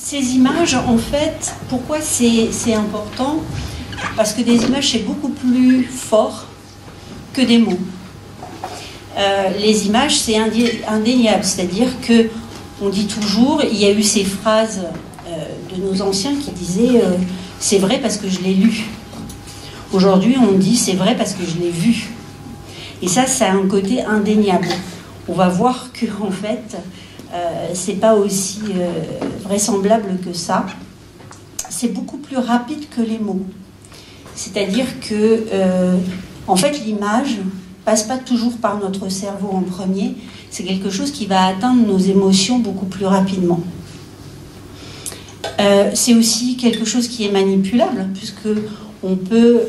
Ces images, en fait, pourquoi c'est important? Parce que des images, c'est beaucoup plus fort que des mots. Les images, c'est indéniable, c'est-à-dire que on dit toujours, il y a eu ces phrases de nos anciens qui disaient c'est vrai parce que je l'ai lu. Aujourd'hui, on dit c'est vrai parce que je l'ai vu. Et ça a un côté indéniable. On va voir que en fait, c'est pas aussi vraisemblable que ça. C'est beaucoup plus rapide que les mots. C'est-à-dire que, en fait, l'image passe pas toujours par notre cerveau en premier. C'est quelque chose qui va atteindre nos émotions beaucoup plus rapidement. C'est aussi quelque chose qui est manipulable, puisque on peut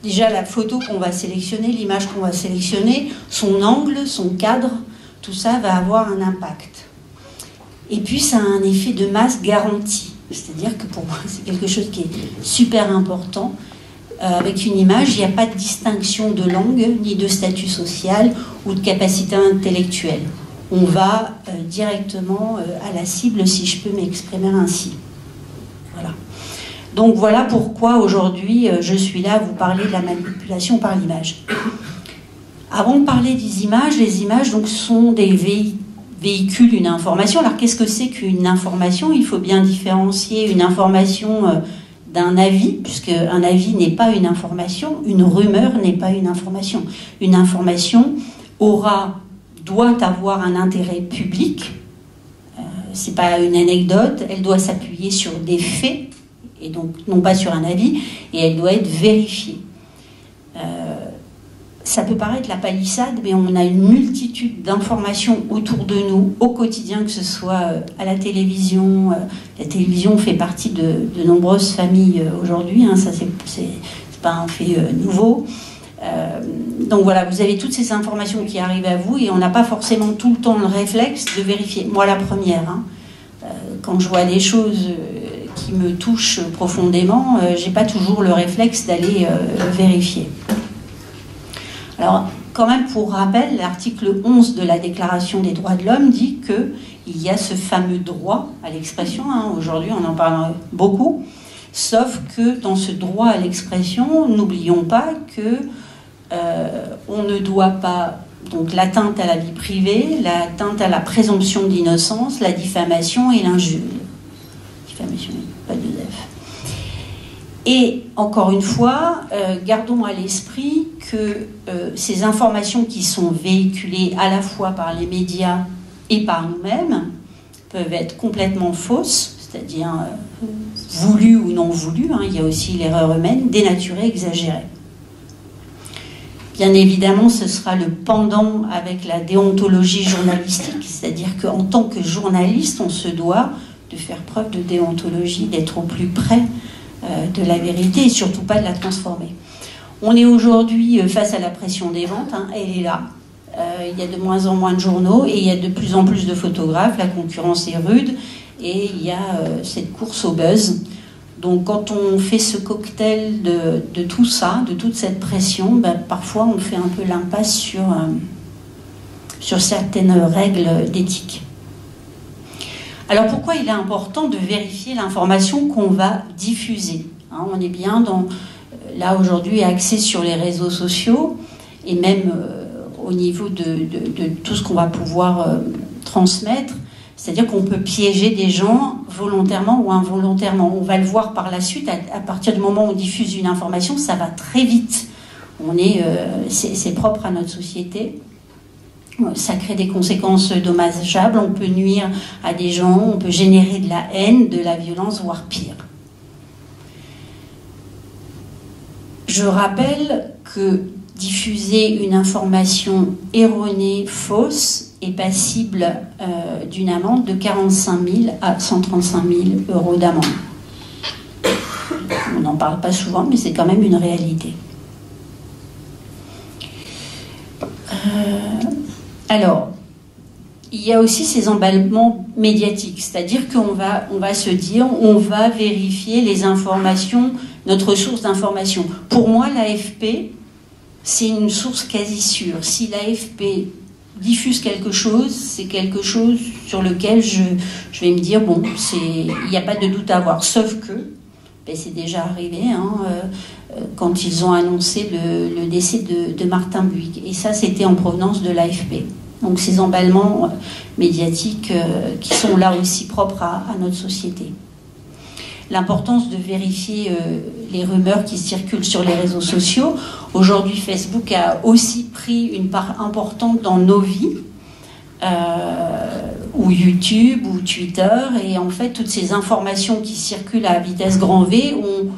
déjà la photo qu'on va sélectionner, l'image qu'on va sélectionner, son angle, son cadre, tout ça va avoir un impact. Et puis ça a un effet de masse garanti. C'est-à-dire que pour moi, c'est quelque chose qui est super important. Avec une image, il n'y a pas de distinction de langue, ni de statut social ou de capacité intellectuelle. On va directement à la cible, si je peux m'exprimer ainsi. Voilà. Donc voilà pourquoi aujourd'hui, je suis là à vous parler de la manipulation par l'image. Avant de parler des images, les images donc, sont des véhiculent une information. Alors qu'est-ce que c'est qu'une information? Il faut bien différencier une information d'un avis, puisque un avis n'est pas une information, une rumeur n'est pas une information. Une information doit avoir un intérêt public, c'est pas une anecdote, elle doit s'appuyer sur des faits, et donc non pas sur un avis, et elle doit être vérifiée. Ça peut paraître la palissade, mais on a une multitude d'informations autour de nous, au quotidien, que ce soit à la télévision. La télévision fait partie de nombreuses familles aujourd'hui, hein, ça c'est pas un fait nouveau. Donc voilà, vous avez toutes ces informations qui arrivent à vous, et on n'a pas forcément tout le temps le réflexe de vérifier. Moi la première, hein, quand je vois des choses qui me touchent profondément, j'ai pas toujours le réflexe d'aller vérifier. Alors, quand même, pour rappel, l'article 11 de la Déclaration des droits de l'homme dit qu'il y a ce fameux droit à l'expression. Hein, aujourd'hui, on en parle beaucoup. Sauf que dans ce droit à l'expression, n'oublions pas que on ne doit pas, donc l'atteinte à la vie privée, l'atteinte à la présomption d'innocence, la diffamation et l'injure. Diffamation, pas de F. Et encore une fois, gardons à l'esprit que ces informations qui sont véhiculées à la fois par les médias et par nous-mêmes peuvent être complètement fausses, c'est-à-dire voulues ou non voulues, hein, il y a aussi l'erreur humaine, dénaturée, exagérée. Bien évidemment, ce sera le pendant avec la déontologie journalistique, c'est-à-dire qu'en tant que journaliste, on se doit de faire preuve de déontologie, d'être au plus près de la vérité et surtout pas de la transformer. On est aujourd'hui face à la pression des ventes, hein, elle est là. Il y a de moins en moins de journaux et il y a de plus en plus de photographes, la concurrence est rude et il y a cette course au buzz. Donc quand on fait ce cocktail de tout ça, de toute cette pression, ben, parfois on fait un peu l'impasse sur certaines règles d'éthique. Alors pourquoi il est important de vérifier l'information qu'on va diffuser, hein, on est bien dans, là aujourd'hui, axé sur les réseaux sociaux, et même au niveau de tout ce qu'on va pouvoir transmettre, c'est-à-dire qu'on peut piéger des gens volontairement ou involontairement. On va le voir par la suite, à partir du moment où on diffuse une information, ça va très vite. C'est propre à notre société. Ça crée des conséquences dommageables, on peut nuire à des gens, on peut générer de la haine, de la violence, voire pire. Je rappelle que diffuser une information erronée, fausse, est passible d'une amende de 45 000 à 135 000 € d'amende. On n'en parle pas souvent, mais c'est quand même une réalité. Alors, il y a aussi ces emballements médiatiques, c'est-à-dire qu'on va se dire, on va vérifier les informations, notre source d'information. Pour moi, l'AFP, c'est une source quasi sûre. Si l'AFP diffuse quelque chose, c'est quelque chose sur lequel je vais me dire, bon, il n'y a pas de doute à avoir. Sauf que, ben c'est déjà arrivé, hein, quand ils ont annoncé le décès de Martin Bouygues. Et ça, c'était en provenance de l'AFP. Donc ces emballements médiatiques qui sont là aussi propres à notre société. L'importance de vérifier les rumeurs qui circulent sur les réseaux sociaux. Aujourd'hui, Facebook a aussi pris une part importante dans nos vies, ou YouTube, ou Twitter, et en fait, toutes ces informations qui circulent à vitesse grand V ont,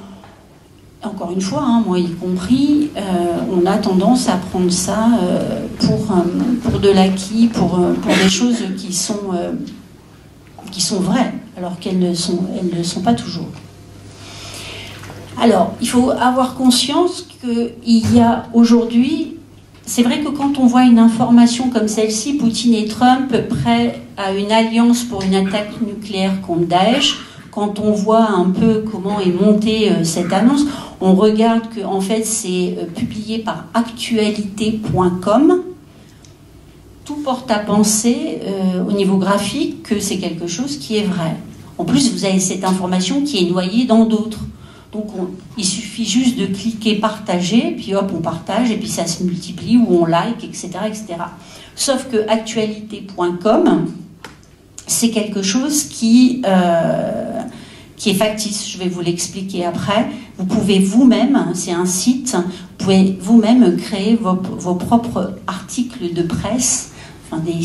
encore une fois, hein, moi y compris, on a tendance à prendre ça pour de l'acquis, pour des choses qui sont vraies, alors qu'elles ne sont pas toujours. Alors, il faut avoir conscience qu'il y a aujourd'hui, c'est vrai que quand on voit une information comme celle-ci, Poutine et Trump prêts à une alliance pour une attaque nucléaire contre Daesh, quand on voit un peu comment est montée cette annonce, on regarde que en fait c'est publié par actualité.com. Tout porte à penser au niveau graphique que c'est quelque chose qui est vrai. En plus, vous avez cette information qui est noyée dans d'autres. Donc il suffit juste de cliquer partager, puis hop, on partage, et puis ça se multiplie, ou on like, etc. etc. Sauf que actualité.com, c'est quelque chose qui est factice. Je vais vous l'expliquer après. Vous pouvez vous-même, c'est un site, vous pouvez vous-même créer vos propres articles de presse, enfin des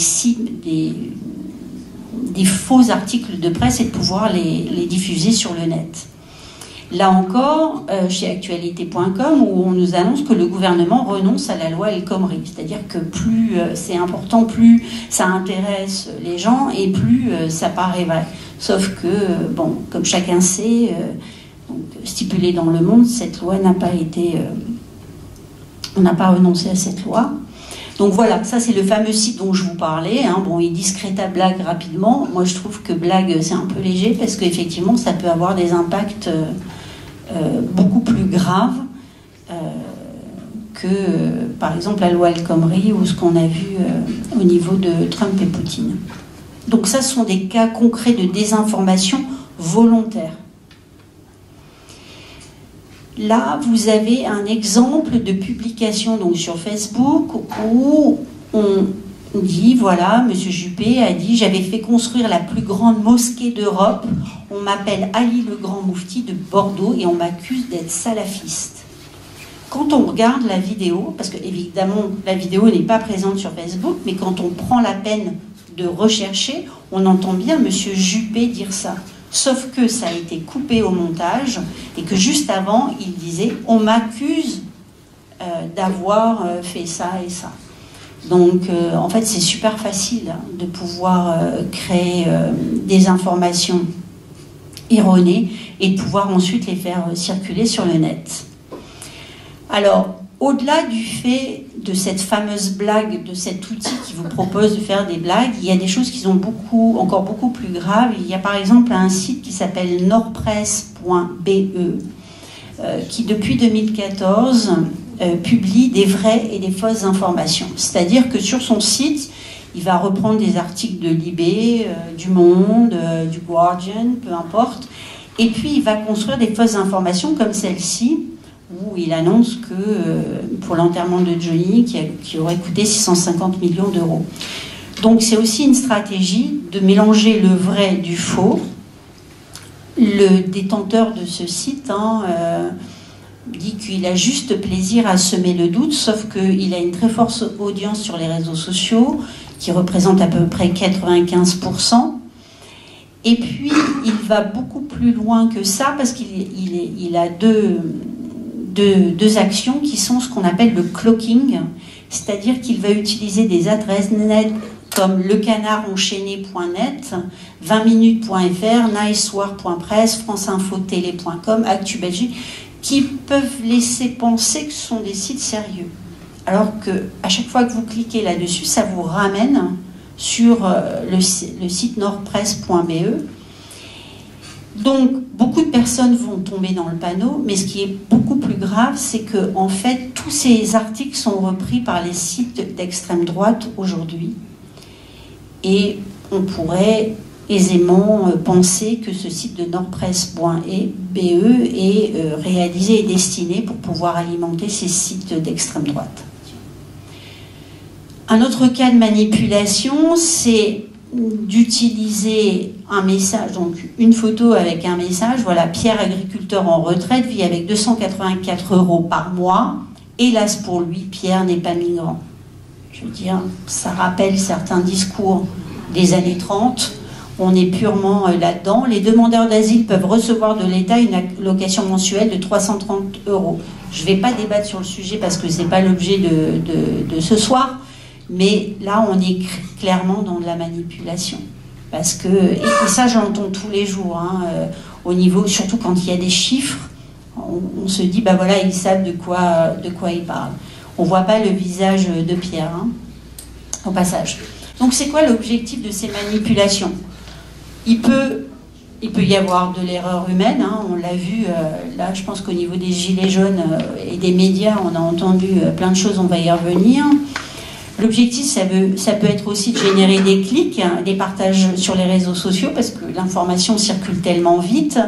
faux articles de presse, et de pouvoir les diffuser sur le net. Là encore, chez actualité.com, où on nous annonce que le gouvernement renonce à la loi El Khomri. C'est-à-dire que plus c'est important, plus ça intéresse les gens et plus ça paraît vrai. Sauf que, bon, comme chacun sait, donc, stipulé dans le monde, cette loi n'a pas été... on n'a pas renoncé à cette loi. Donc voilà, ça c'est le fameux site dont je vous parlais. Hein. Bon, il discréta Blague rapidement. Moi je trouve que Blague c'est un peu léger parce qu'effectivement ça peut avoir des impacts beaucoup plus graves que par exemple la loi El Khomri ou ce qu'on a vu au niveau de Trump et Poutine. Donc ça ce sont des cas concrets de désinformation volontaire. Là, vous avez un exemple de publication donc, sur Facebook où on dit, voilà, M. Juppé a dit « J'avais fait construire la plus grande mosquée d'Europe. On m'appelle Ali le Grand Moufti de Bordeaux et on m'accuse d'être salafiste. » Quand on regarde la vidéo, parce que évidemment la vidéo n'est pas présente sur Facebook, mais quand on prend la peine de rechercher, on entend bien M. Juppé dire ça. Sauf que ça a été coupé au montage et que juste avant, il disait « On m'accuse d'avoir fait ça et ça ». Donc, en fait, c'est super facile de pouvoir créer des informations erronées et de pouvoir ensuite les faire circuler sur le net. Alors, au-delà du fait de cette fameuse blague, de cet outil qui vous propose de faire des blagues, il y a des choses qui sont encore beaucoup plus graves. Il y a par exemple un site qui s'appelle nordpresse.be qui depuis 2014 publie des vraies et des fausses informations. C'est-à-dire que sur son site, il va reprendre des articles de Libé, du Monde, du Guardian, peu importe, et puis il va construire des fausses informations comme celle-ci, où il annonce que pour l'enterrement de Johnny, qui aurait coûté 650 millions d'euros. Donc c'est aussi une stratégie de mélanger le vrai du faux. Le détenteur de ce site dit qu'il a juste plaisir à semer le doute, sauf qu'il a une très forte audience sur les réseaux sociaux, qui représente à peu près 95%. Et puis, il va beaucoup plus loin que ça, parce qu'il a deux actions qui sont ce qu'on appelle le cloaking, c'est-à-dire qu'il va utiliser des adresses net comme lecanardenchaîné.net, 20minutes.fr, nicesoir.press, franceinfotélé.com, Actu Belgique, qui peuvent laisser penser que ce sont des sites sérieux. Alors qu'à chaque fois que vous cliquez là-dessus, ça vous ramène sur le site nordpresse.be. Donc, beaucoup de personnes vont tomber dans le panneau, mais ce qui est beaucoup plus grave, c'est que, en fait, tous ces articles sont repris par les sites d'extrême droite aujourd'hui. Et on pourrait aisément penser que ce site de nordpresse.be est réalisé et destiné pour pouvoir alimenter ces sites d'extrême droite. Un autre cas de manipulation, c'est d'utiliser un message, donc une photo avec un message, voilà, Pierre, agriculteur en retraite, vit avec 284 € par mois. Hélas pour lui, Pierre n'est pas migrant. Je veux dire, ça rappelle certains discours des années 30. On est purement là-dedans. Les demandeurs d'asile peuvent recevoir de l'État une allocation mensuelle de 330 €. Je ne vais pas débattre sur le sujet parce que ce n'est pas l'objet de ce soir. Mais là, on est clairement dans de la manipulation. Parce que, et ça, j'entends tous les jours, hein, au niveau, surtout quand il y a des chiffres, on se dit, bah voilà, ils savent de quoi ils parlent. On ne voit pas le visage de Pierre, hein, au passage. Donc, c'est quoi l'objectif de ces manipulations? Il peut y avoir de l'erreur humaine, hein, on l'a vu, là, je pense qu'au niveau des gilets jaunes et des médias, on a entendu plein de choses, on va y revenir. L'objectif, ça peut être aussi de générer des clics, hein, des partages sur les réseaux sociaux, parce que l'information circule tellement vite,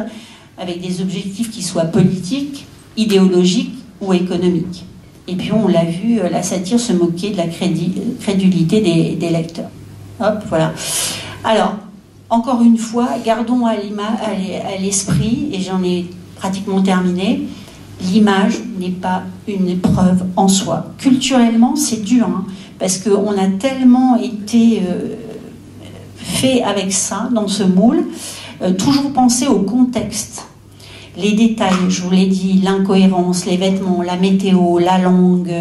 avec des objectifs qui soient politiques, idéologiques ou économiques. Et puis, on l'a vu, la satire se moquer de la crédulité des lecteurs. Hop, voilà. Alors, encore une fois, gardons à l'esprit, et j'en ai pratiquement terminé, l'image n'est pas une épreuve en soi. Culturellement, c'est dur, hein, parce qu'on a tellement été fait avec ça, dans ce moule, toujours penser au contexte. Les détails, je vous l'ai dit, l'incohérence, les vêtements, la météo, la langue,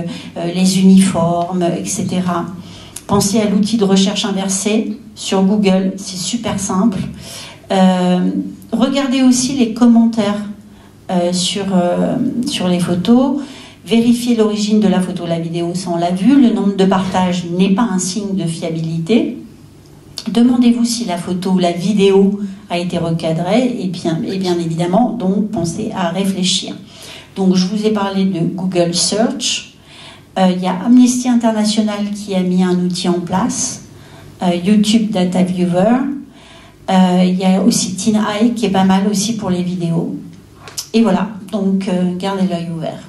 les uniformes, etc. Pensez à l'outil de recherche inversée sur Google, c'est super simple. Regardez aussi les commentaires sur les photos. Vérifiez l'origine de la photo, la vidéo, ça on l'a vu. Le nombre de partages n'est pas un signe de fiabilité. Demandez-vous si la photo ou la vidéo a été recadrée et bien évidemment, donc pensez à réfléchir. Donc je vous ai parlé de Google Search. Il y a Amnesty International qui a mis un outil en place, YouTube Data Viewer. Il y a aussi TinEye qui est pas mal aussi pour les vidéos. Et voilà, donc gardez l'œil ouvert.